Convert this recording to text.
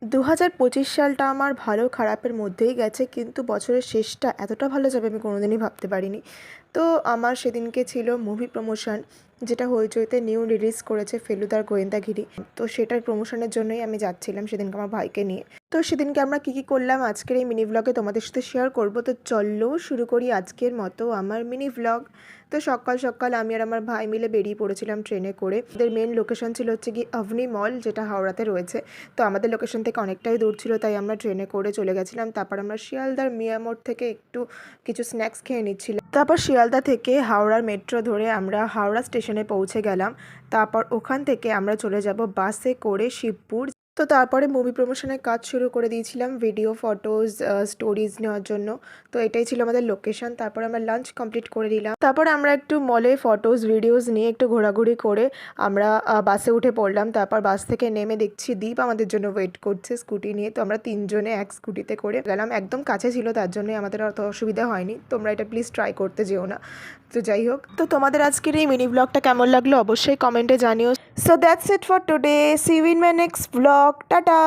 2025 সালটা আমার ভালো খারাপের মধ্যেই গেছে, কিন্তু বছরের শেষটা এতটা ভালো যাবে আমি কোনোদিনই ভাবতে পারিনি। তো আমার সেদিনকে ছিল মুভি প্রমোশন, যেটা হইচইতে নিউ রিলিজ করেছে ফেলুদার গোয়েন্দাগিরি। তো সেটার প্রমোশনের জন্যই আমি যাচ্ছিলাম সেদিনকে আমার ভাইকে নিয়ে। তো সেদিনকে আমরা কী কী করলাম আজকের এই মিনি ভ্লগে তোমাদের সাথে শেয়ার করব। তো চলো শুরু করি আজকের মতো আমার মিনি ভ্লগ। তো সকাল সকাল আমি আর আমার ভাই মিলে বেরিয়ে পড়েছিলাম ট্রেনে করে। আমাদের মেন লোকেশন ছিল হচ্ছে কি অভনি মল, যেটা হাওড়াতে রয়েছে। তো আমাদের লোকেশন থেকে অনেকটাই দূর ছিল, তাই আমরা ট্রেনে করে চলে গেছিলাম। তারপর আমরা শিয়ালদার মিয়া মোড় থেকে একটু কিছু স্ন্যাক্স খেয়ে নিচ্ছিলাম। তারপর শিয়ালদা থেকে হাওড়ার মেট্রো ধরে আমরা হাওড়া স্টেশনে পৌঁছে গেলাম। তারপর ওখান থেকে আমরা চলে যাব বাসে করে শিবপুর। তো তারপরে মুভি প্রমোশনের কাজ শুরু করে দিয়েছিলাম, ভিডিও ফটোজ স্টোরিজ নেওয়ার জন্য। তো এটাই ছিল আমাদের লোকেশন। তারপর আমরা লাঞ্চ কমপ্লিট করে দিলাম। তারপর আমরা একটু মলে ফটোজ ভিডিওস নিয়ে একটু ঘোরাঘুরি করে আমরা বাসে উঠে পড়লাম। তারপর বাস থেকে নেমে দেখছি দীপ আমাদের জন্য ওয়েট করছে স্কুটি নিয়ে। তো আমরা তিনজনে এক স্কুটিতে করে গেলাম, একদম কাছে ছিল, তার জন্যই আমাদের অত অসুবিধা হয়নি। তোমরা এটা প্লিজ ট্রাই করতে যেও না। তো যাই হোক, তো তোমাদের আজকের এই মিনি ব্লগটা কেমন লাগলো অবশ্যই কমেন্টে জানিও। So that's it for today, see you in my next blog, tata.